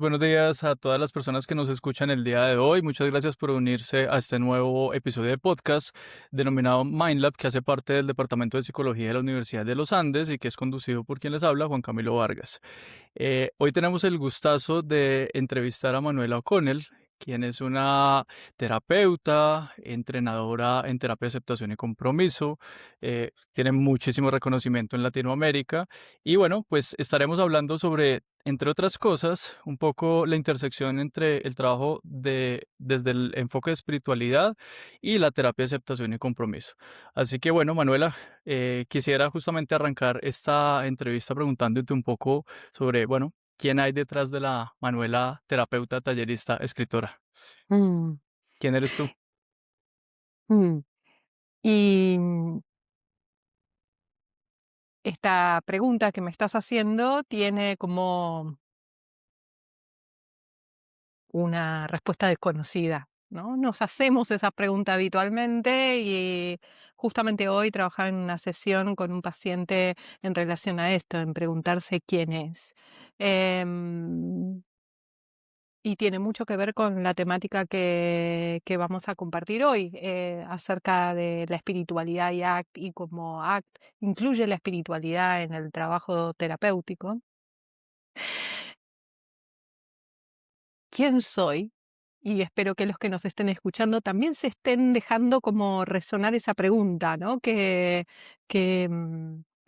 Buenos días a todas las personas que nos escuchan el día de hoy. Muchas gracias por unirse a este nuevo episodio de podcast denominado MindLab, que hace parte del Departamento de Psicología de la Universidad de los Andes y que es conducido por quien les habla, Juan Camilo Vargas. Hoy tenemos el gustazo de entrevistar a Manuela O'Connell, quien es una terapeuta, entrenadora en terapia de aceptación y compromiso, tiene muchísimo reconocimiento en Latinoamérica y bueno, pues estaremos hablando sobre, entre otras cosas, un poco la intersección entre el trabajo desde el enfoque de espiritualidad y la terapia de aceptación y compromiso. Así que bueno, Manuela, quisiera justamente arrancar esta entrevista preguntándote un poco sobre, bueno, quién hay detrás de la Manuela, terapeuta, tallerista, escritora. Mm, ¿Quién eres tú? mm. Y esta pregunta que me estás haciendo tiene como una respuesta desconocida, ¿no? Nos hacemos esa pregunta habitualmente y justamente hoy trabajaba en una sesión con un paciente en relación a esto, en preguntarse quién es. Em, Y tiene mucho que ver con la temática que vamos a compartir hoy, acerca de la espiritualidad y ACT, y cómo ACT incluye la espiritualidad en el trabajo terapéutico. ¿Quién soy? Y espero que los que nos estén escuchando también se estén dejando como resonar esa pregunta, ¿no? Que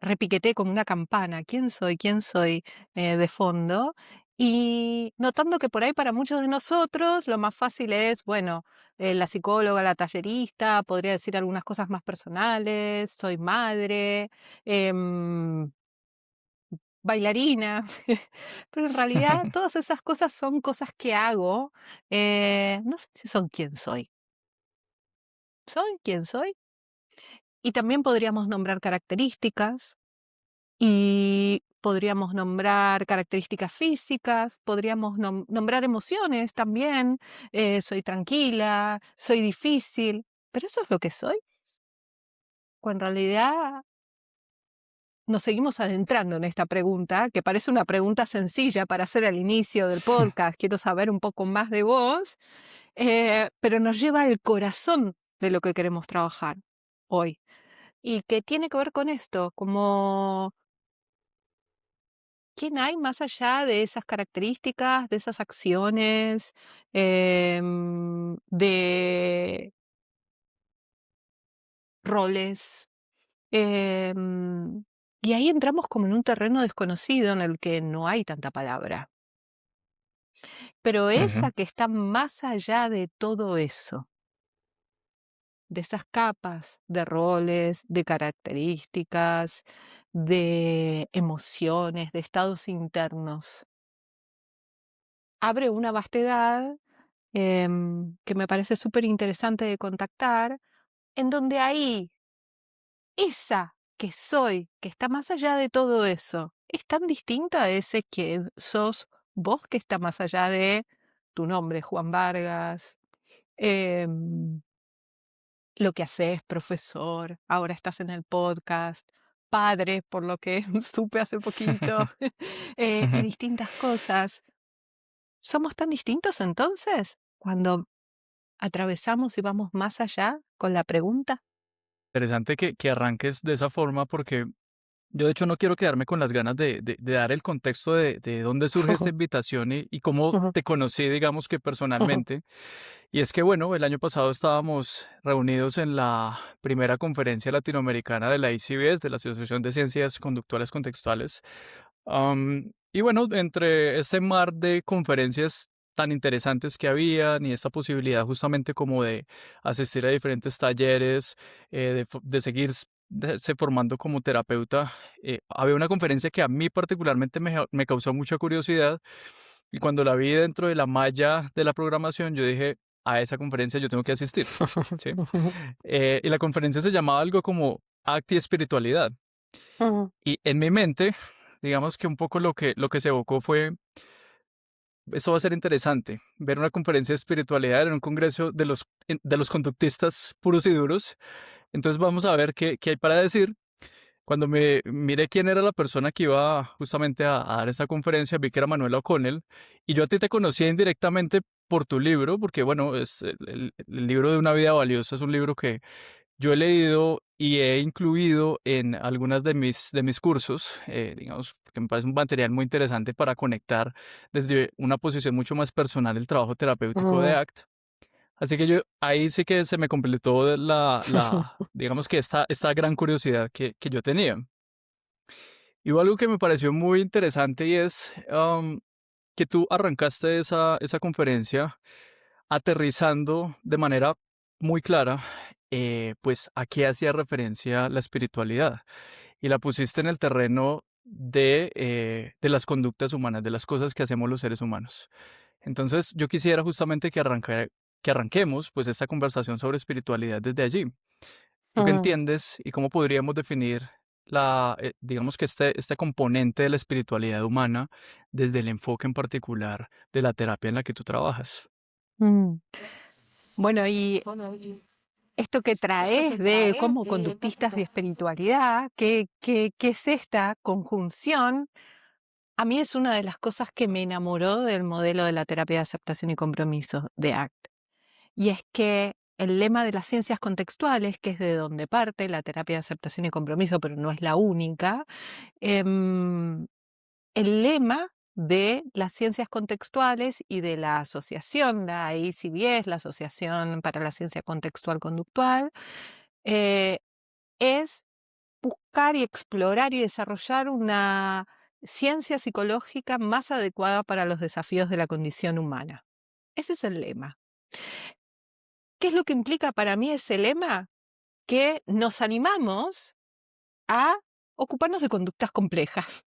repiqueté como una campana. ¿Quién soy? ¿Quién soy? De fondo. Y notando que por ahí para muchos de nosotros lo más fácil es, bueno, la psicóloga, la tallerista, podría decir algunas cosas más personales, soy madre, em, bailarina, pero en realidad todas esas cosas son cosas que hago, no sé si son quién soy. ¿Soy quién soy? Y también podríamos nombrar características, y podríamos nombrar características físicas, podríamos nombrar emociones también, soy tranquila, soy difícil, pero ¿eso es lo que soy? O en realidad nos seguimos adentrando en esta pregunta, que parece una pregunta sencilla para hacer al inicio del podcast. Quiero saber un poco más de vos, pero nos lleva al corazón de lo que queremos trabajar hoy. Y que tiene que ver con esto, como quién hay más allá de esas características, de esas acciones, de roles. em, y ahí entramos como en un terreno desconocido en el que no hay tanta palabra. Pero esa Ujú. que está más allá de todo eso, de esas capas de roles, de características, de emociones, de estados internos, abre una vastedad, que me parece súper interesante de contactar, en donde ahí, esa que soy, que está más allá de todo eso, es tan distinta a ese que sos vos, que está más allá de tu nombre, Juan Vargas, em, lo que haces, profesor, ahora estás en el podcast, padre, por lo que supe hace poquito, y Ujú. distintas cosas. ¿Somos tan distintos entonces cuando atravesamos y vamos más allá con la pregunta? Interesante que arranques de esa forma porque yo de hecho no quiero quedarme con las ganas de dar el contexto de dónde surge esta invitación y cómo Ujú, te conocí, digamos que ujú, personalmente. Y es que bueno, el año pasado estábamos reunidos en la primera conferencia latinoamericana de la ACBS, de la Asociación de Ciencias Conductuales Contextuales. Y bueno, entre este mar de conferencias tan interesantes que habían y esta posibilidad justamente como de asistir a diferentes talleres, de seguirse formando como terapeuta, había una conferencia que a mí particularmente me causó mucha curiosidad y cuando la vi dentro de la malla de la programación, yo dije, a esa conferencia yo tengo que asistir, ¿sí? ujú, Y la conferencia se llamaba algo como Acti Espiritualidad. ujú, Y en mi mente, digamos que un poco lo que se evocó fue, esto va a ser interesante, ver una conferencia de espiritualidad en un congreso de los conductistas puros y duros. Entonces vamos a ver qué hay para decir. cuando me miré quién era la persona que iba justamente a dar esta conferencia, vi que era Manuel O'Connell, y yo a ti te conocía indirectamente por tu libro, porque bueno, es el libro de una vida valiosa, es un libro que yo he leído y he incluido en algunas de mis cursos, digamos, porque me parece un material muy interesante para conectar desde una posición mucho más personal el trabajo terapéutico de Mm. ACT. Así que yo ahí sí que se me completó digamos que esta gran curiosidad que yo tenía. Y hubo algo que me pareció muy interesante y es que tú arrancaste esa conferencia aterrizando de manera muy clara, pues a qué hacía referencia la espiritualidad. Y la pusiste en el terreno de las conductas humanas, de las cosas que hacemos los seres humanos. Entonces, yo quisiera justamente que arranquemos pues esta conversación sobre espiritualidad desde allí. ¿Tú qué Mm. entiendes y cómo podríamos definir digamos que este componente de la espiritualidad humana desde el enfoque en particular de la terapia en la que tú trabajas? Mm. Bueno, y esto que traes de como conductistas de espiritualidad, ¿qué es esta conjunción? A mí es una de las cosas que me enamoró del modelo de la terapia de aceptación y compromiso de ACT. Y es que el lema de las ciencias contextuales, que es de donde parte la terapia de aceptación y compromiso, pero no es la única, em, el lema de las ciencias contextuales y de la asociación, la ACBS, la Asociación para la Ciencia Contextual Conductual, eh, es buscar y explorar y desarrollar una ciencia psicológica más adecuada para los desafíos de la condición humana. Ese es el lema. ¿Qué es lo que implica para mí ese lema? Que nos animamos a ocuparnos de conductas complejas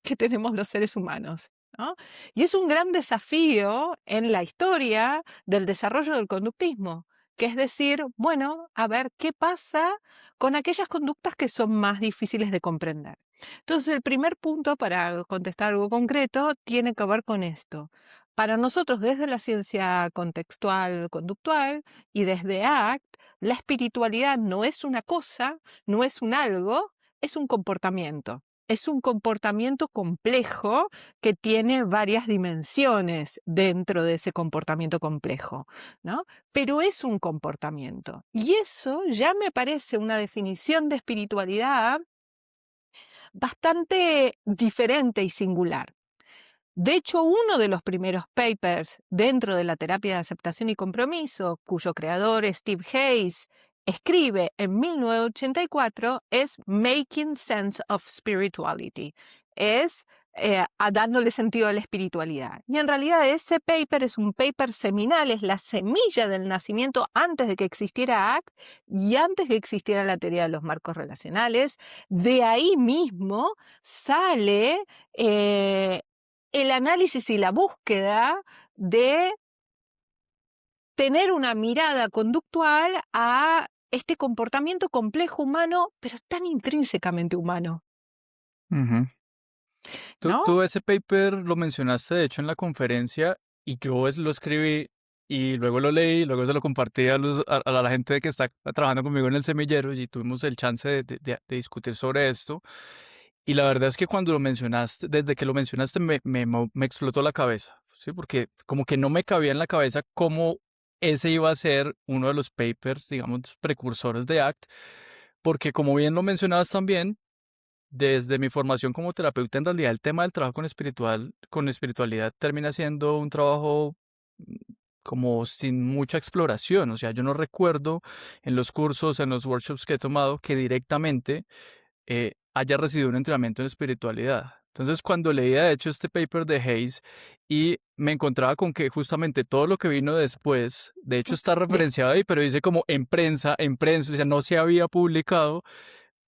que tenemos los seres humanos, ¿no? Y es un gran desafío en la historia del desarrollo del conductismo, que es decir, bueno, a ver qué pasa con aquellas conductas que son más difíciles de comprender. Entonces, el primer punto para contestar algo concreto tiene que ver con esto. Para nosotros, desde la ciencia contextual conductual y desde ACT, la espiritualidad no es una cosa, no es un algo, es un comportamiento. Es un comportamiento complejo que tiene varias dimensiones dentro de ese comportamiento complejo, ¿no? Pero es un comportamiento. Y eso ya me parece una definición de espiritualidad bastante diferente y singular. De hecho, uno de los primeros papers dentro de la terapia de aceptación y compromiso, cuyo creador Steve Hayes escribe en 1984, es Making Sense of Spirituality. Es dándole sentido a la espiritualidad. Y en realidad ese paper es un paper seminal, es la semilla del nacimiento antes de que existiera ACT y antes de que existiera la teoría de los marcos relacionales. De ahí mismo sale el análisis y la búsqueda de tener una mirada conductual a este comportamiento complejo humano, pero tan intrínsecamente humano, Ujú. ¿no? Tú ese paper lo mencionaste, de hecho, en la conferencia y yo lo escribí y luego lo leí, luego se lo compartí a la gente que está trabajando conmigo en el semillero y tuvimos el chance de discutir sobre esto. Y la verdad es que cuando lo mencionaste, desde que lo mencionaste, me explotó la cabeza, ¿sí? Porque como que no me cabía en la cabeza cómo ese iba a ser uno de los papers, digamos, precursores de ACT, porque como bien lo mencionabas también, desde mi formación como terapeuta, en realidad el tema del trabajo con espiritualidad termina siendo un trabajo mm, como sin mucha exploración. O sea, yo no recuerdo en los cursos, en los workshops que he tomado, que directamente haya recibido un entrenamiento en espiritualidad. Entonces, cuando leía de hecho este paper de Hayes y me encontraba con que justamente todo lo que vino después, de hecho está De- referenciado ahí, pero dice como en prensa, o sea, no se había publicado,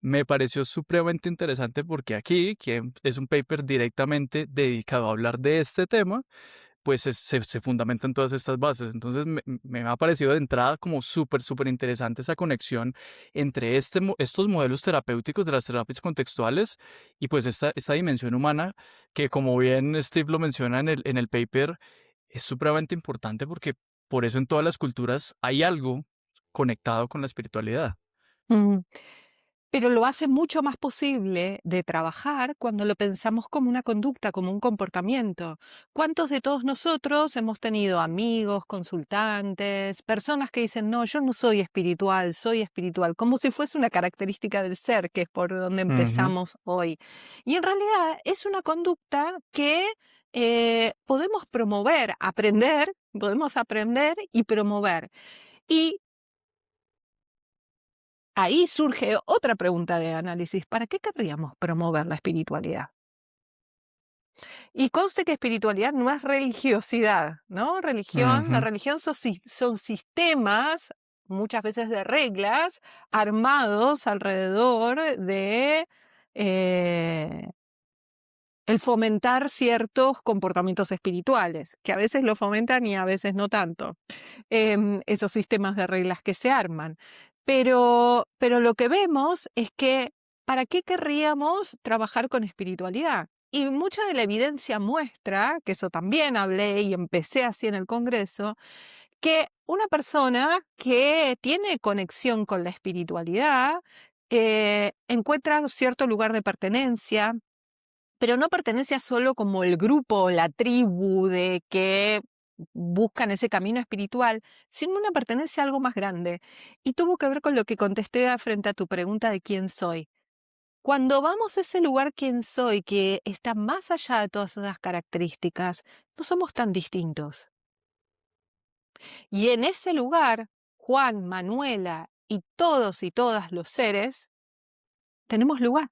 me pareció supremamente interesante porque aquí, que es un paper directamente dedicado a hablar de este tema, pues se fundamentan todas estas bases. Entonces me ha parecido de entrada como súper interesante esa conexión entre estos modelos terapéuticos de las terapias contextuales y pues esta dimensión humana que como bien Steve lo menciona en el paper, es supremamente importante porque por eso en todas las culturas hay algo conectado con la espiritualidad. Mm. pero lo hace mucho más posible de trabajar cuando lo pensamos como una conducta, como un comportamiento. ¿Cuántos de todos nosotros hemos tenido amigos, consultantes, personas que dicen, no, yo no soy espiritual, como si fuese una característica del ser, que es por donde Ujú, empezamos hoy? Y en realidad es una conducta que podemos promover, podemos aprender y promover. Y ahí surge otra pregunta de análisis. ¿Para qué querríamos promover la espiritualidad? Y conste que espiritualidad no es religiosidad, ¿no? La ujú, religión son sistemas, muchas veces de reglas, armados alrededor de eh, el fomentar ciertos comportamientos espirituales, que a veces lo fomentan y a veces no tanto. Esos sistemas de reglas que se arman. Pero lo que vemos es que, ¿para qué querríamos trabajar con espiritualidad? Y mucha de la evidencia muestra, que eso también hablé y empecé así en el Congreso, que una persona que tiene conexión con la espiritualidad encuentra un cierto lugar de pertenencia, pero no pertenece a solo como el grupo o la tribu de que buscan ese camino espiritual, sino una pertenece a algo más grande. Y tuvo que ver con lo que contesté frente a tu pregunta de quién soy. Cuando vamos a ese lugar quién soy, que está más allá de todas esas características, no somos tan distintos. Y en ese lugar, Juan, Manuela y todos y todas los seres, tenemos lugar.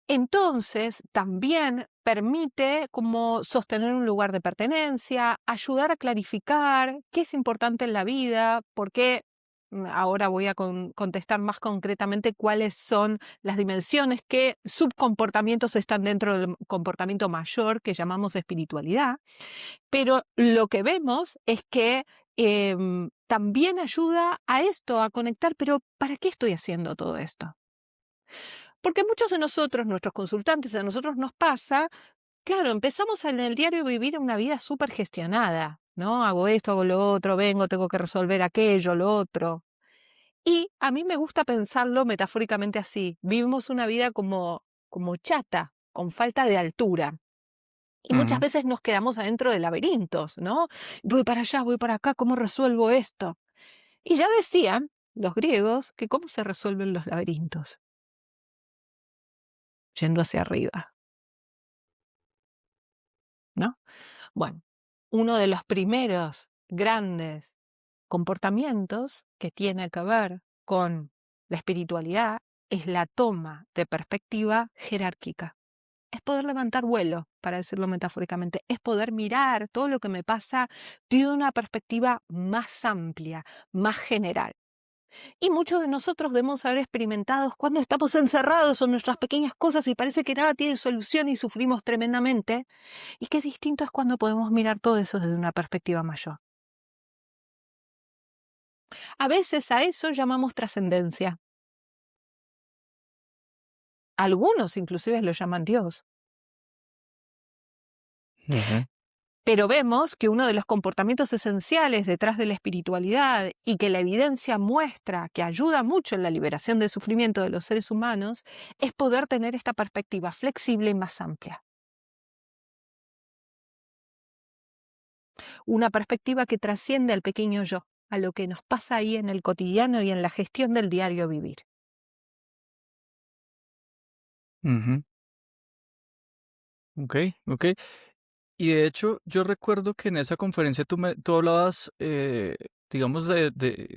Entonces, también permite como sostener un lugar de pertenencia, ayudar a clarificar qué es importante en la vida, por qué, ahora voy a contestar más concretamente cuáles son las dimensiones, qué subcomportamientos están dentro del comportamiento mayor que llamamos espiritualidad, pero lo que vemos es que también ayuda a esto, a conectar, pero ¿para qué estoy haciendo todo esto? Porque muchos de nosotros, nuestros consultantes, a nosotros nos pasa, claro, empezamos en el diario a vivir una vida súper gestionada, ¿no? Hago esto, hago lo otro, vengo, tengo que resolver aquello, lo otro. Y a mí me gusta pensarlo metafóricamente así. Vivimos una vida como chata, con falta de altura. Y muchas ujú. veces nos quedamos adentro de laberintos, ¿no? Voy para allá, voy para acá, ¿cómo resuelvo esto? Y ya decían los griegos que cómo se resuelven los laberintos, yendo hacia arriba, ¿no? Bueno, uno de los primeros grandes comportamientos que tiene que ver con la espiritualidad es la toma de perspectiva jerárquica. Es poder levantar vuelo, para decirlo metafóricamente, es poder mirar todo lo que me pasa desde una perspectiva más amplia, más general. Y muchos de nosotros debemos haber experimentado cuando estamos encerrados en nuestras pequeñas cosas y parece que nada tiene solución y sufrimos tremendamente. Y qué distinto es cuando podemos mirar todo eso desde una perspectiva mayor. A veces a eso llamamos trascendencia. Algunos inclusive lo llaman Dios. Ujú, Pero vemos que uno de los comportamientos esenciales detrás de la espiritualidad y que la evidencia muestra que ayuda mucho en la liberación del sufrimiento de los seres humanos es poder tener esta perspectiva flexible y más amplia. Una perspectiva que trasciende al pequeño yo, a lo que nos pasa ahí en el cotidiano y en la gestión del diario vivir. ujú. Ok, ok. Y de hecho, yo recuerdo que en esa conferencia tú hablabas, digamos,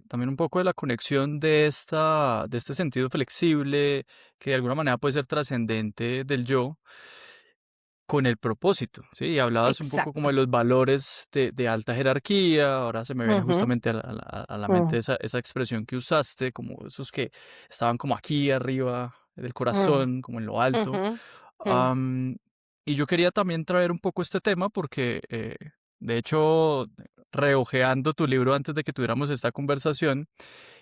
también un poco de la conexión de este sentido flexible, que de alguna manera puede ser trascendente del yo, con el propósito, ¿sí? Y hablabas un poco como Exacto. de los valores de alta jerarquía, ahora se me viene Ujú, justamente a la mente mm, esa expresión que usaste, como esos que estaban como aquí arriba del mm, corazón, como en lo alto. ujú, mm. Am, y yo quería también traer un poco este tema porque, de hecho, rehojeando tu libro antes de que tuviéramos esta conversación,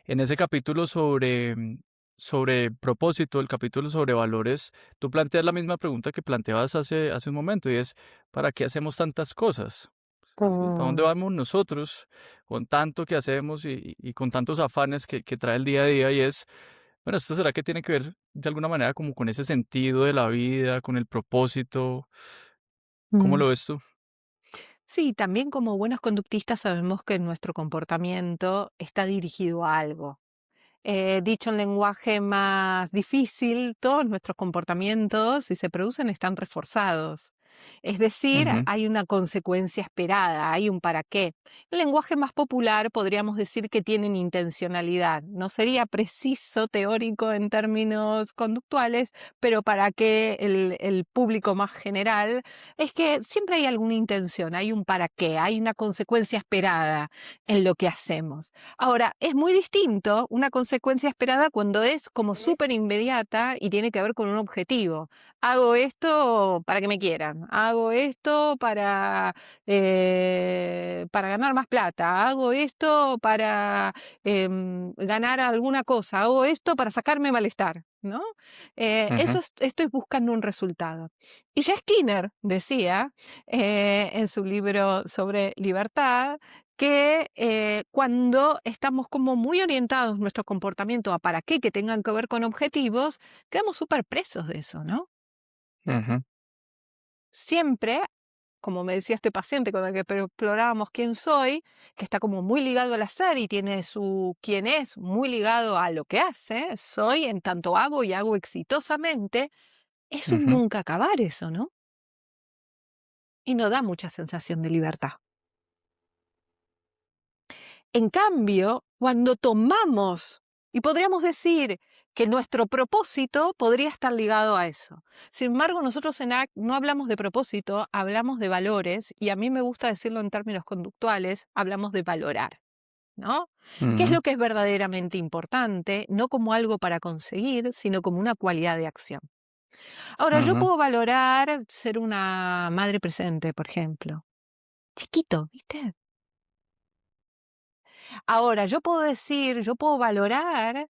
en ese capítulo sobre propósito, el capítulo sobre valores, tú planteas la misma pregunta que planteabas hace un momento y es, ¿para qué hacemos tantas cosas? ¿sí? ¿Para dónde Mm, vamos nosotros con tanto que hacemos y con tantos afanes que trae el día a día? Y es, bueno, ¿esto será que tiene que ver de alguna manera como con ese sentido de la vida, con el propósito? ¿Cómo mm. lo ves tú? Sí, también como buenos conductistas sabemos que nuestro comportamiento está dirigido a algo. Dicho en lenguaje más difícil, todos nuestros comportamientos, si se producen, están reforzados. Es decir, Ujú, hay una consecuencia esperada, hay un para qué. En lenguaje más popular podríamos decir que tienen intencionalidad. No sería preciso teórico en términos conductuales, pero para que el público más general es que siempre hay alguna intención, hay un para qué, hay una consecuencia esperada en lo que hacemos. Ahora, es muy distinto una consecuencia esperada cuando es como súper inmediata y tiene que ver con un objetivo. Hago esto para que me quieran, hago esto para ganar más plata, hago esto para ganar alguna cosa, hago esto para sacarme malestar, ¿no? ujú, Estoy buscando un resultado. Y ya Skinner decía en su libro sobre libertad, que cuando estamos como muy orientados nuestro comportamiento a para qué, que tengan que ver con objetivos, quedamos súper presos de eso, ¿no? ujú, Siempre, como me decía este paciente con el que explorábamos quién soy, que está como muy ligado al hacer y tiene su quién es muy ligado a lo que hace, soy en tanto hago y hago exitosamente, es un ujú, nunca acabar eso, ¿no? Y no da mucha sensación de libertad. En cambio, cuando tomamos, y podríamos decir que nuestro propósito podría estar ligado a eso. Sin embargo, nosotros en ACT no hablamos de propósito, hablamos de valores, y a mí me gusta decirlo en términos conductuales, hablamos de valorar, ¿no? ¿Qué es ujú, lo que es verdaderamente importante? No como algo para conseguir, sino como una cualidad de acción. Ahora, yo ujú, puedo valorar ser una madre presente, por ejemplo. Chiquito, ¿viste? Ahora, yo puedo decir, yo puedo valorar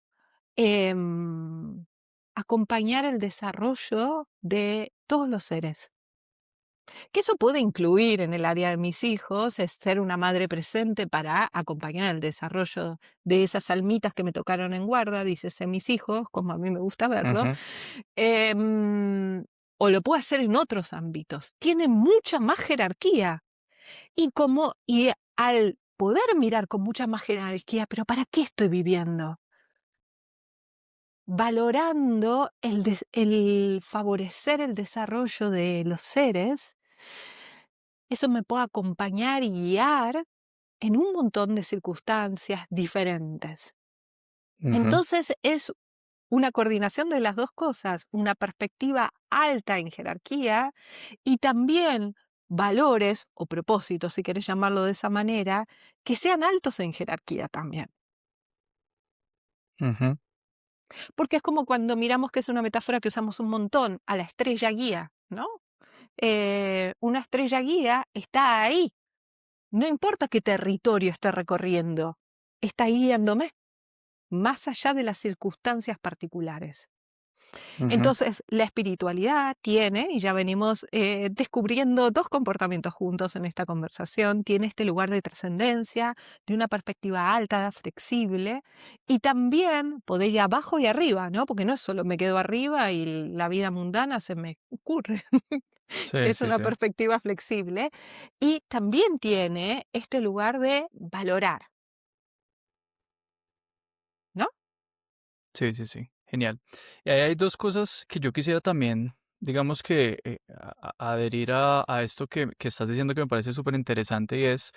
em, acompañar el desarrollo de todos los seres. Que eso puede incluir en el área de mis hijos, es ser una madre presente para acompañar el desarrollo de esas almitas que me tocaron en guarda, dícese mis hijos, como a mí me gusta verlo. ujú, Em, o lo puedo hacer en otros ámbitos. Tiene mucha más jerarquía. Y al poder mirar con mucha más jerarquía, pero ¿para qué estoy viviendo? Valorando el favorecer el desarrollo de los seres, eso me puede acompañar y guiar en un montón de circunstancias diferentes. ujú, Entonces es una coordinación de las dos cosas, una perspectiva alta en jerarquía y también valores o propósitos, si querés llamarlo de esa manera, que sean altos en jerarquía también. ujú, Porque es como cuando miramos, que es una metáfora que usamos un montón, a la estrella guía, ¿no? Una estrella guía está ahí, no importa qué territorio esté recorriendo, está ahí guiándome, más allá de las circunstancias particulares. ujú, Entonces, la espiritualidad tiene, y ya venimos descubriendo dos comportamientos juntos en esta conversación, tiene este lugar de trascendencia, de una perspectiva alta, flexible, y también poder ir abajo y arriba, ¿no? Porque no es solo me quedo arriba y la vida mundana se me ocurre. sí, Es sí, una sí. perspectiva flexible. Y también tiene este lugar de valorar, ¿no? Sí, sí, sí, genial. Y ahí hay dos cosas que yo quisiera también, digamos que adherir a esto que estás diciendo que me parece súper interesante y es,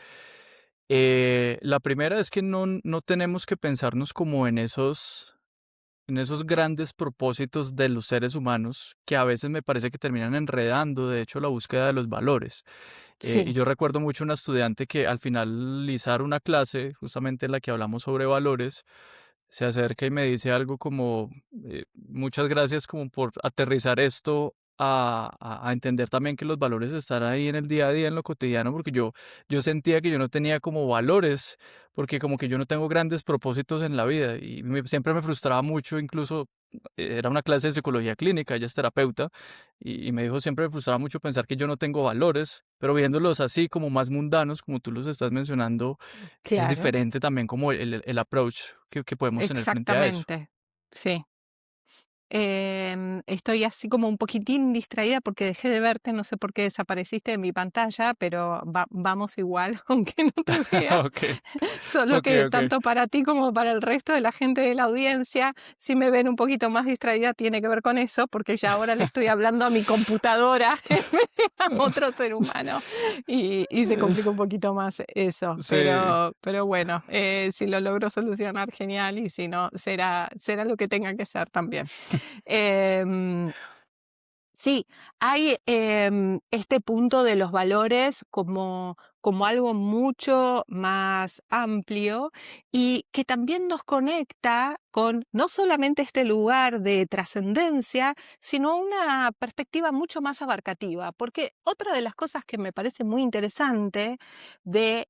la primera es que no tenemos que pensarnos como en esos grandes propósitos de los seres humanos que a veces me parece que terminan enredando, de hecho, la búsqueda de los valores. Y Sí. yo recuerdo mucho una estudiante que al finalizar una clase, justamente en la que hablamos sobre valores, se acerca y me dice algo como, muchas gracias como por aterrizar esto a entender también que los valores están ahí en el día a día, en lo cotidiano, porque yo sentía que yo no tenía como valores, porque como que yo no tengo grandes propósitos en la vida y siempre me frustraba mucho incluso era una clase de psicología clínica, ella es terapeuta, y me dijo, siempre me frustraba mucho pensar que yo no tengo valores, pero viéndolos así como más mundanos, como tú los estás mencionando, es Claro, diferente también como el approach que podemos tener frente a eso. exactamente. Sí. Estoy así como un poquitín distraída porque dejé de verte, no sé por qué desapareciste de mi pantalla, pero vamos igual, aunque no te vea. Ok, Solo ok, que ok. tanto para ti como para el resto de la gente de la audiencia, si me ven un poquito más distraída, tiene que ver con eso, porque ya ahora le estoy hablando a mi computadora en vez de a otro ser humano y se complica un poquito más eso. Sí. Pero bueno, si lo logro solucionar, genial, y si no, será lo que tenga que ser también. Em, Sí, hay este punto de los valores como algo mucho más amplio y que también nos conecta con no solamente este lugar de trascendencia, sino una perspectiva mucho más abarcativa. Porque otra de las cosas que me parece muy interesante de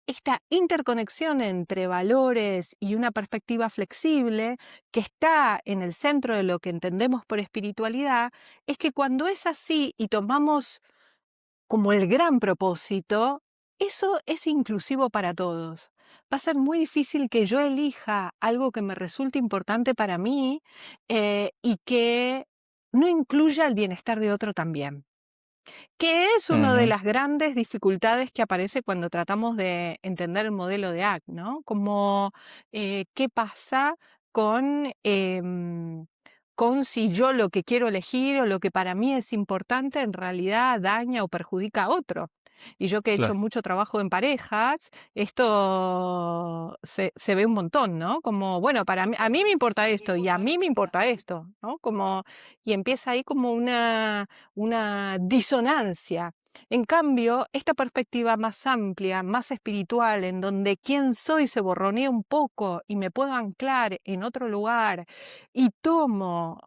esta interconexión entre valores y una perspectiva flexible que está en el centro de lo que entendemos por espiritualidad, es que cuando es así y tomamos como el gran propósito, eso es inclusivo para todos. Va a ser muy difícil que yo elija algo que me resulte importante para mí y que no incluya el bienestar de otro también. Que es una de Ujú, las grandes dificultades que aparece cuando tratamos de entender el modelo de ACT, ¿no? Como, ¿qué pasa con, con si yo lo que quiero elegir o lo que para mí es importante en realidad daña o perjudica a otro? Y yo que he hecho claro. mucho trabajo en parejas, esto se ve un montón, ¿no? Como, bueno, para mí, a mí me importa esto y a mí me importa esto, ¿no? Como, y empieza ahí como una disonancia. En cambio, esta perspectiva más amplia, más espiritual, en donde quién soy se borronea un poco y me puedo anclar en otro lugar y tomo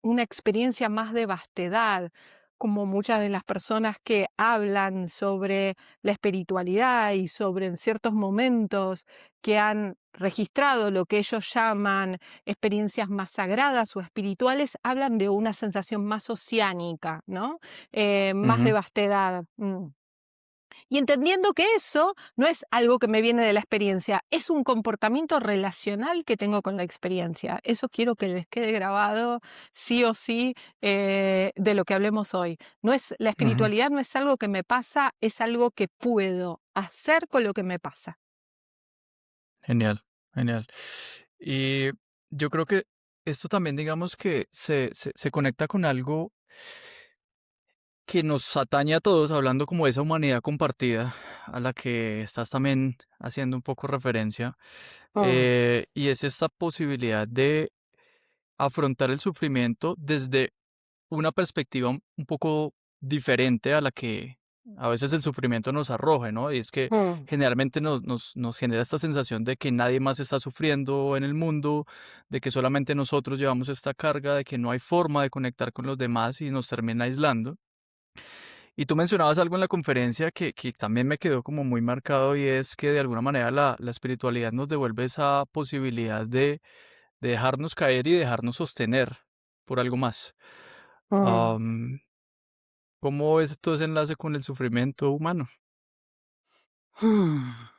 una experiencia más de vastedad, como muchas de las personas que hablan sobre la espiritualidad y sobre en ciertos momentos que han registrado lo que ellos llaman experiencias más sagradas o espirituales, hablan de una sensación más oceánica, ¿no? Más de Ujú, vastedad. Y entendiendo que eso no es algo que me viene de la experiencia, es un comportamiento relacional que tengo con la experiencia. Eso quiero que les quede grabado sí o sí de lo que hablemos hoy. No es, la ujú. espiritualidad no es algo que me pasa, es algo que puedo hacer con lo que me pasa. Genial, genial. Y yo creo que esto también, digamos que se conecta con algo que nos atañe a todos, hablando como de esa humanidad compartida a la que estás también haciendo un poco referencia, Mm, y es esta posibilidad de afrontar el sufrimiento desde una perspectiva un poco diferente a la que a veces el sufrimiento nos arroja, ¿no? Y es que mm, generalmente nos genera esta sensación de que nadie más está sufriendo en el mundo, de que solamente nosotros llevamos esta carga, de que no hay forma de conectar con los demás y nos termina aislando. Y tú mencionabas algo en la conferencia que también me quedó como muy marcado y es que de alguna manera la espiritualidad nos devuelve esa posibilidad de dejarnos caer y dejarnos sostener por algo más. mm. Am, ¿Cómo es todo ese enlace con el sufrimiento humano? Mm.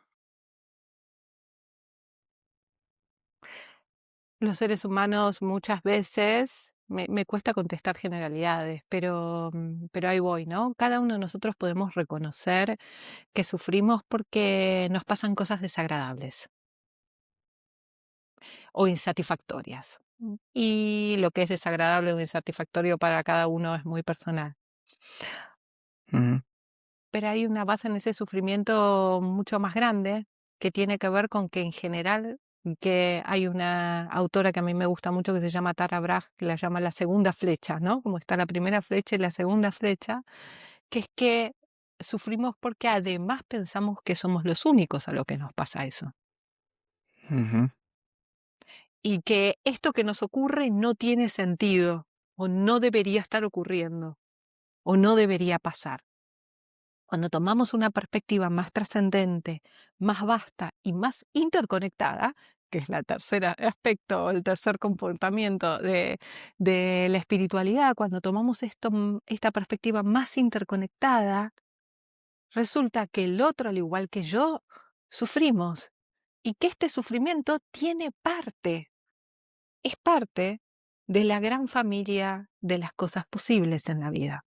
Los seres humanos muchas veces, me cuesta contestar generalidades, pero ahí voy, ¿no? Cada uno de nosotros podemos reconocer que sufrimos porque nos pasan cosas desagradables o insatisfactorias. Y lo que es desagradable o insatisfactorio para cada uno es muy personal. Ujú, Pero hay una base en ese sufrimiento mucho más grande que tiene que ver con que en general, que hay una autora que a mí me gusta mucho que se llama Tara Brach, que la llama la segunda flecha, ¿no? Como está la primera flecha y la segunda flecha, que es que sufrimos porque además pensamos que somos los únicos a lo que nos pasa eso. ujú, Y que esto que nos ocurre no tiene sentido, o no debería estar ocurriendo, o no debería pasar. Cuando tomamos una perspectiva más trascendente, más vasta y más interconectada, que es la tercera aspecto, el tercer comportamiento de la espiritualidad, cuando tomamos esta perspectiva más interconectada, resulta que el otro, al igual que yo, sufrimos y que este sufrimiento tiene parte, es parte de la gran familia de las cosas posibles en la vida.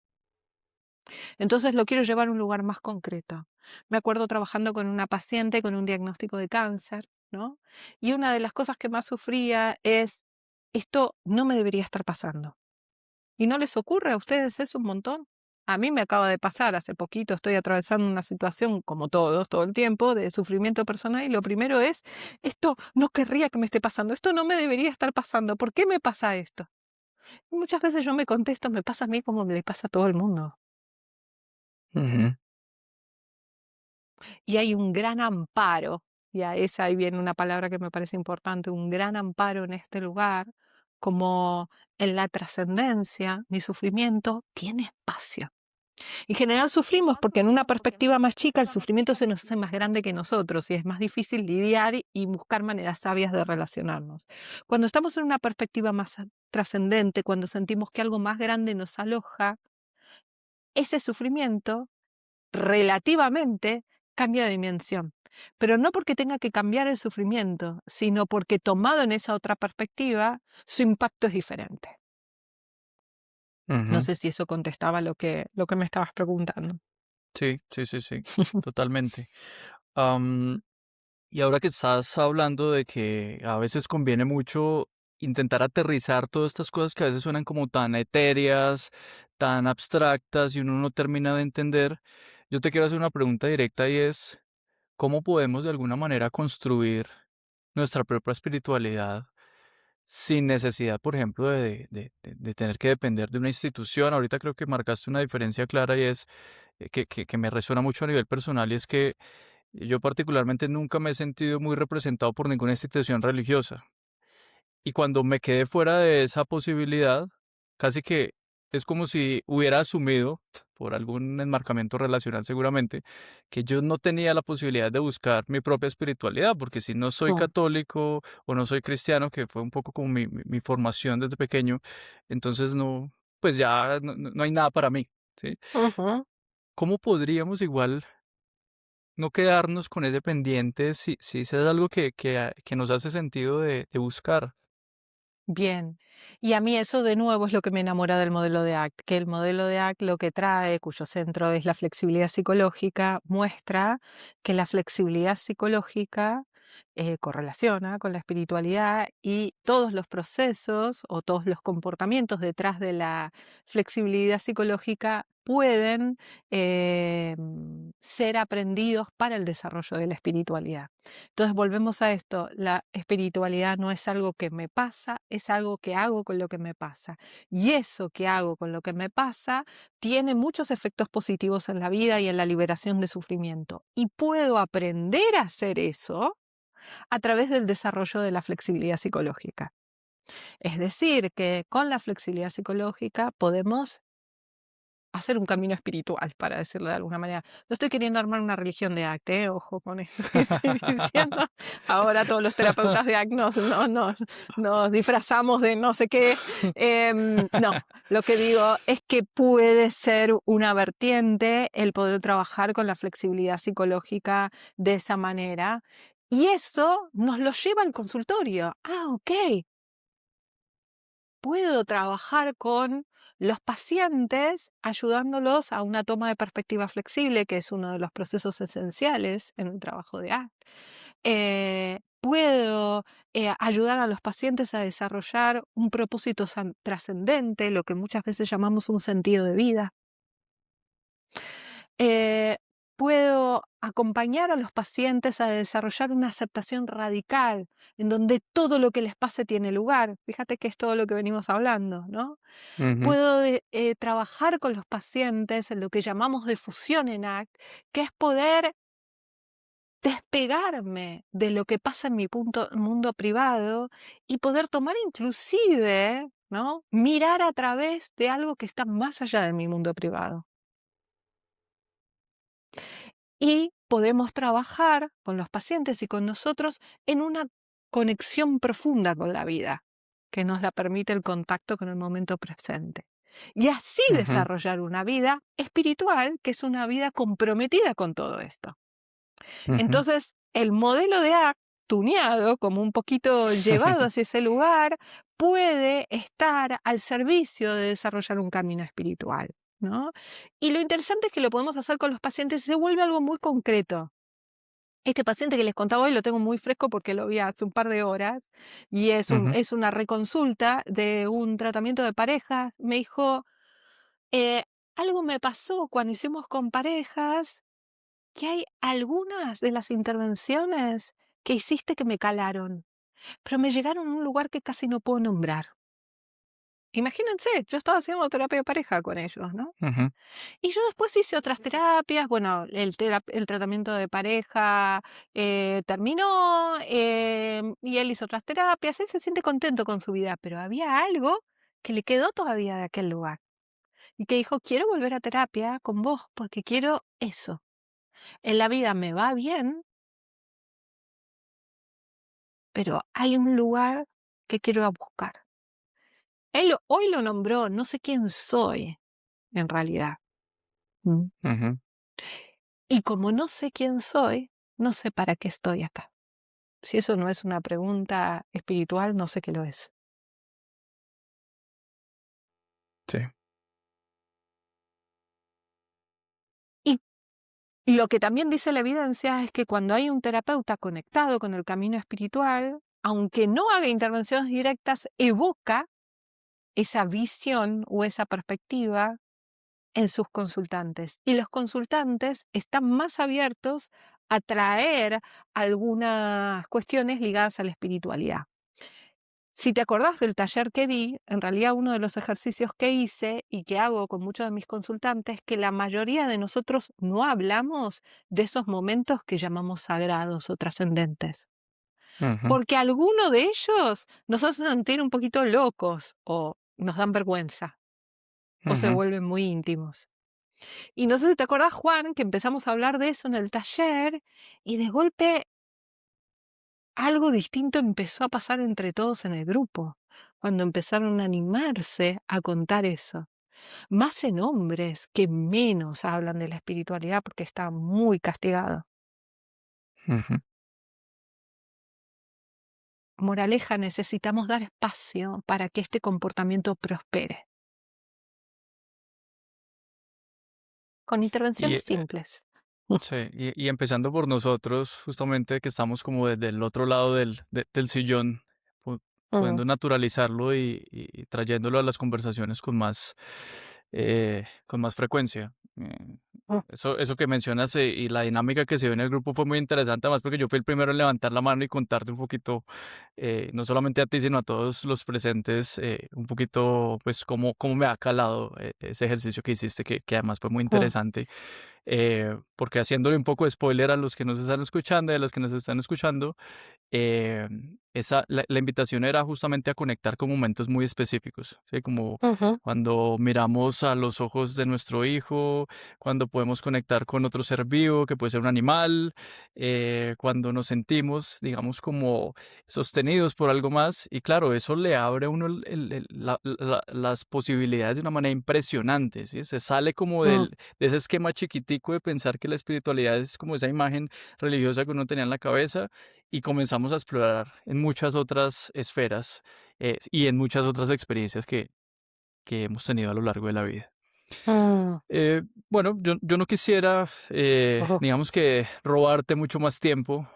Entonces lo quiero llevar a un lugar más concreto. Me acuerdo trabajando con una paciente con un diagnóstico de cáncer, ¿no? Y una de las cosas que más sufría es, esto no me debería estar pasando. ¿Y no les ocurre a ustedes eso un montón? A mí me acaba de pasar, hace poquito estoy atravesando una situación, como todos, todo el tiempo, de sufrimiento personal y lo primero es, esto no querría que me esté pasando, esto no me debería estar pasando, ¿por qué me pasa esto? Y muchas veces yo me contesto, me pasa a mí como me le pasa a todo el mundo. Ujú, Y hay un gran amparo, y a esa ahí viene una palabra que me parece importante, un gran amparo en este lugar, como en la trascendencia, mi sufrimiento tiene espacio. En general sufrimos porque en una perspectiva más chica el sufrimiento se nos hace más grande que nosotros y es más difícil lidiar y buscar maneras sabias de relacionarnos. Cuando estamos en una perspectiva más trascendente, cuando sentimos que algo más grande nos aloja, ese sufrimiento relativamente cambia de dimensión. Pero no porque tenga que cambiar el sufrimiento, sino porque tomado en esa otra perspectiva, su impacto es diferente. No ujú. sé si eso contestaba lo que me estabas preguntando. Sí, sí, sí, sí, totalmente. Am, y ahora que estás hablando de que a veces conviene mucho intentar aterrizar todas estas cosas que a veces suenan como tan etéreas, tan abstractas y uno no termina de entender, yo te quiero hacer una pregunta directa y es, ¿cómo podemos de alguna manera construir nuestra propia espiritualidad sin necesidad, por ejemplo, de tener que depender de una institución? Ahorita creo que marcaste una diferencia clara y es que me resuena mucho a nivel personal y es que yo particularmente nunca me he sentido muy representado por ninguna institución religiosa. Y cuando me quedé fuera de esa posibilidad, casi que es como si hubiera asumido, por algún enmarcamiento relacional seguramente, que yo no tenía la posibilidad de buscar mi propia espiritualidad, porque si no soy Mm. católico o no soy cristiano, que fue un poco como mi formación desde pequeño, entonces no, pues ya no hay nada para mí, ¿sí? Ujú. ¿Cómo podríamos igual no quedarnos con ese pendiente si eso es algo que nos hace sentido de buscar? Bien. Y a mí eso de nuevo es lo que me enamora del modelo de ACT, que el modelo de ACT lo que trae, cuyo centro es la flexibilidad psicológica, muestra que la flexibilidad psicológica correlaciona con la espiritualidad y todos los procesos o todos los comportamientos detrás de la flexibilidad psicológica pueden ser aprendidos para el desarrollo de la espiritualidad. Entonces volvemos a esto, la espiritualidad no es algo que me pasa, es algo que hago con lo que me pasa. Y eso que hago con lo que me pasa tiene muchos efectos positivos en la vida y en la liberación de sufrimiento. Y puedo aprender a hacer eso a través del desarrollo de la flexibilidad psicológica. Es decir, que con la flexibilidad psicológica podemos hacer un camino espiritual, para decirlo de alguna manera. No estoy queriendo armar una religión de ACT, ojo con eso que estoy diciendo. Ahora todos los terapeutas de ACT nos disfrazamos de no sé qué. No, lo que digo es que puede ser una vertiente el poder trabajar con la flexibilidad psicológica de esa manera. Y eso nos lo lleva al consultorio. Ah, ok, puedo trabajar con los pacientes ayudándolos a una toma de perspectiva flexible, que es uno de los procesos esenciales en el trabajo de ACT. Puedo ayudar a los pacientes a desarrollar un propósito trascendente, lo que muchas veces llamamos un sentido de vida. Eh, Puedo acompañar a los pacientes a desarrollar una aceptación radical, en donde todo lo que les pase tiene lugar. Fíjate que es todo lo que venimos hablando, ¿no? Ujú, Puedo trabajar con los pacientes en lo que llamamos difusión en ACT, que es poder despegarme de lo que pasa en mi mundo privado y poder tomar inclusive, ¿no? Mirar a través de algo que está más allá de mi mundo privado. Y podemos trabajar con los pacientes y con nosotros en una conexión profunda con la vida, que nos la permite el contacto con el momento presente. Y así Ujú, desarrollar una vida espiritual, que es una vida comprometida con todo esto. ujú. Entonces, el modelo de ACT, tuneado, como un poquito llevado hacia ese lugar, puede estar al servicio de desarrollar un camino espiritual, ¿no? Y lo interesante es que lo podemos hacer con los pacientes y se vuelve algo muy concreto. Este paciente que les contaba hoy lo tengo muy fresco porque lo vi hace un par de horas y Ujú, es una reconsulta de un tratamiento de pareja. Me dijo, eh, algo me pasó cuando hicimos con parejas, que hay algunas de las intervenciones que hiciste que me calaron, pero me llegaron a un lugar que casi no puedo nombrar. Imagínense, yo estaba haciendo terapia de pareja con ellos, ¿no? ujú, Y yo después hice otras terapias, bueno, el tratamiento de pareja terminó y él hizo otras terapias, él se siente contento con su vida, pero había algo que le quedó todavía de aquel lugar y que dijo, quiero volver a terapia con vos porque quiero eso. En la vida me va bien, pero hay un lugar que quiero ir a buscar. Hoy lo nombró, no sé quién soy en realidad. Mm. ujú. Y como no sé quién soy, no sé para qué estoy acá. Si eso no es una pregunta espiritual, no sé qué lo es. Sí. Y lo que también dice la evidencia es que cuando hay un terapeuta conectado con el camino espiritual, aunque no haga intervenciones directas, evoca esa visión o esa perspectiva en sus consultantes. Y los consultantes están más abiertos a traer algunas cuestiones ligadas a la espiritualidad. Si te acordás del taller que di, en realidad uno de los ejercicios que hice y que hago con muchos de mis consultantes, que la mayoría de nosotros no hablamos de esos momentos que llamamos sagrados o trascendentes. Ujú, Porque alguno de ellos nos hace sentir un poquito locos o nos dan vergüenza o se ujú, vuelven muy íntimos. Y no sé si te acordás, Juan, que empezamos a hablar de eso en el taller y de golpe algo distinto empezó a pasar entre todos en el grupo, cuando empezaron a animarse a contar eso. Más en hombres que menos hablan de la espiritualidad porque está muy castigado. ujú. Moraleja, necesitamos dar espacio para que este comportamiento prospere, con Y intervenciones simples. sí, y empezando por nosotros, justamente que estamos como desde el otro lado del sillón, Mm, pudiendo naturalizarlo y trayéndolo a las conversaciones con más frecuencia. mm, Eso que mencionas y la dinámica que se dio en el grupo fue muy interesante, además porque yo fui el primero en levantar la mano y contarte un poquito, no solamente a ti, sino a todos los presentes, un poquito, pues, cómo me ha calado ese ejercicio que hiciste, que además fue muy mm, interesante, porque haciéndole un poco de spoiler a los que nos están escuchando y a los que nos están escuchando, la invitación era justamente a conectar con momentos muy específicos, ¿sí? Como ujú, cuando miramos a los ojos de nuestro hijo, cuando podemos conectar con otro ser vivo, que puede ser un animal, cuando nos sentimos, digamos, como sostenidos por algo más. Y claro, eso le abre a uno las posibilidades de una manera impresionante, ¿sí? Se sale como mm, de ese esquema chiquitico de pensar que la espiritualidad es como esa imagen religiosa que uno tenía en la cabeza y comenzamos a explorar en muchas otras esferas y en muchas otras experiencias que hemos tenido a lo largo de la vida. mm, Bueno, yo no quisiera, ujú, digamos que, robarte mucho más tiempo,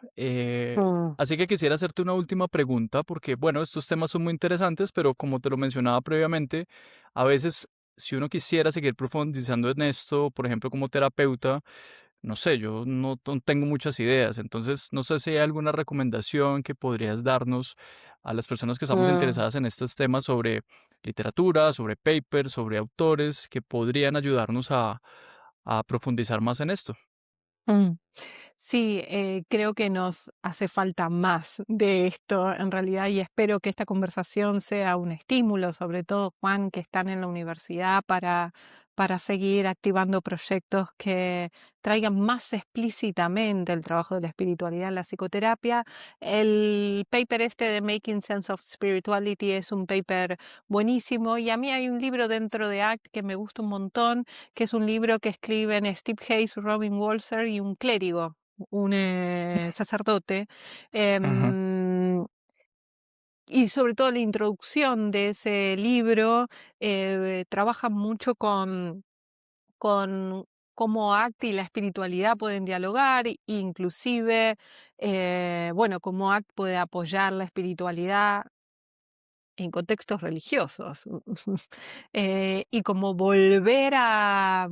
mm, así que quisiera hacerte una última pregunta, porque, bueno, estos temas son muy interesantes, pero como te lo mencionaba previamente, a veces, si uno quisiera seguir profundizando en esto, por ejemplo, como terapeuta, no sé, yo no tengo muchas ideas, entonces no sé si hay alguna recomendación que podrías darnos a las personas que estamos mm, interesadas en estos temas sobre literatura, sobre papers, sobre autores que podrían ayudarnos a profundizar más en esto. mm. Sí, creo que nos hace falta más de esto en realidad y espero que esta conversación sea un estímulo, sobre todo Juan, que están en la universidad, para seguir activando proyectos que traigan más explícitamente el trabajo de la espiritualidad en la psicoterapia. El paper este de Making Sense of Spirituality es un paper buenísimo y a mí hay un libro dentro de ACT que me gusta un montón, que es un libro que escriben Steve Hayes, Robin Walser y un clérigo, un sacerdote, Ajá, em, y sobre todo la introducción de ese libro trabaja mucho con cómo ACT y la espiritualidad pueden dialogar, inclusive, bueno, cómo ACT puede apoyar la espiritualidad en contextos religiosos, y cómo volver a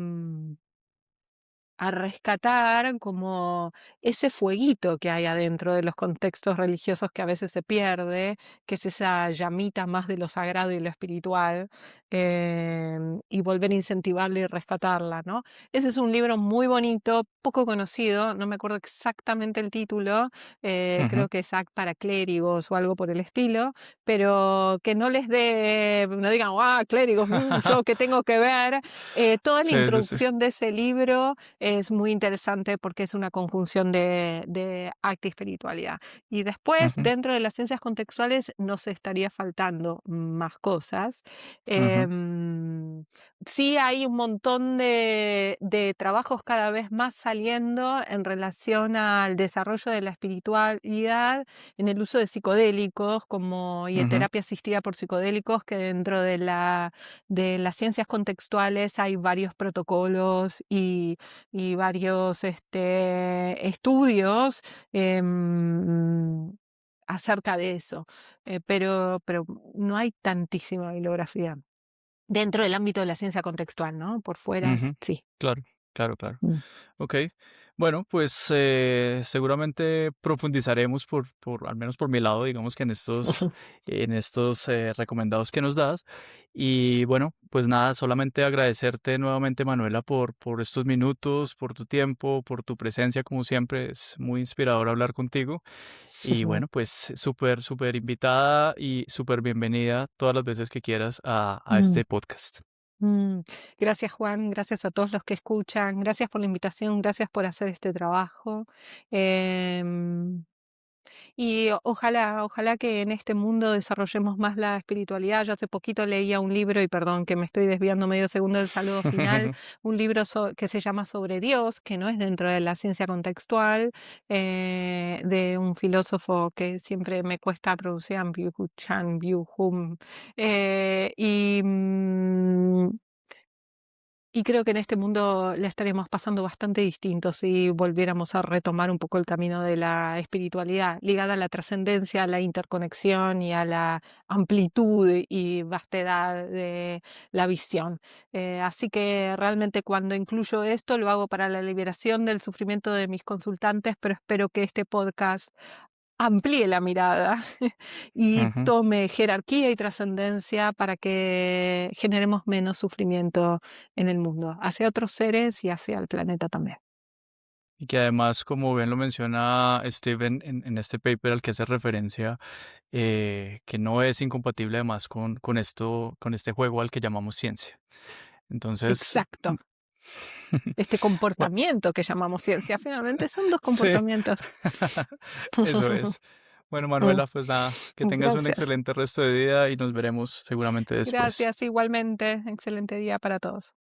rescatar como ese fueguito que hay adentro de los contextos religiosos que a veces se pierde, que es esa llamita más de lo sagrado y lo espiritual, y volver a incentivarla y rescatarla, ¿no? Ese es un libro muy bonito, poco conocido, no me acuerdo exactamente el título, ajá. creo que es Act para clérigos o algo por el estilo, pero que no les dé, no digan, ah, clérigos, yo qué tengo que ver. Toda la Sí, sí, sí. introducción de ese libro es muy interesante porque es una conjunción de arte y espiritualidad. Y después, Ujú, dentro de las ciencias contextuales, nos estaría faltando más cosas. ujú, Em, sí hay un montón de trabajos cada vez más saliendo en relación al desarrollo de la espiritualidad en el uso de psicodélicos como, y de ujú. terapia asistida por psicodélicos, que dentro de las ciencias contextuales hay varios protocolos y varios estudios acerca de eso, pero no hay tantísima bibliografía dentro del ámbito de la ciencia contextual, ¿no? Por fuera, Ujú. sí. Claro, claro, claro. Mm. Ok. Bueno, pues seguramente profundizaremos al menos por mi lado, digamos que en estos recomendados que nos das. Y bueno, pues nada, solamente agradecerte nuevamente, Manuela, por estos minutos, por tu tiempo, por tu presencia, como siempre. Es muy inspirador hablar contigo. Y bueno, pues súper, súper invitada y súper bienvenida todas las veces que quieras a Mm, este podcast. mm. Gracias, Juan, gracias a todos los que escuchan, gracias por la invitación, gracias por hacer este trabajo. Em, Y ojalá que en este mundo desarrollemos más la espiritualidad. Yo hace poquito leía un libro, y perdón que me estoy desviando medio segundo del saludo final, un libro que se llama Sobre Dios, que no es dentro de la ciencia contextual, de un filósofo que siempre me cuesta pronunciar, Byung Chan, Byung Hum. Eh, y, mm, y creo que en este mundo la estaremos pasando bastante distinto si volviéramos a retomar un poco el camino de la espiritualidad, ligada a la trascendencia, a la interconexión y a la amplitud y vastedad de la visión. Así que realmente cuando incluyo esto lo hago para la liberación del sufrimiento de mis consultantes, pero espero que este podcast amplíe la mirada y Ujú. tome jerarquía y trascendencia para que generemos menos sufrimiento en el mundo, hacia otros seres y hacia el planeta también. Y que además, como bien lo menciona Steven en este paper al que hace referencia, que no es incompatible además con este juego al que llamamos ciencia. Entonces, Exacto. Este bueno, comportamiento que llamamos ciencia, finalmente son dos sí, comportamientos. eso es. Bueno, Manuela, pues nada, que tengas un Gracias. excelente resto de día y nos veremos seguramente después. Gracias igualmente. Excelente día para todos.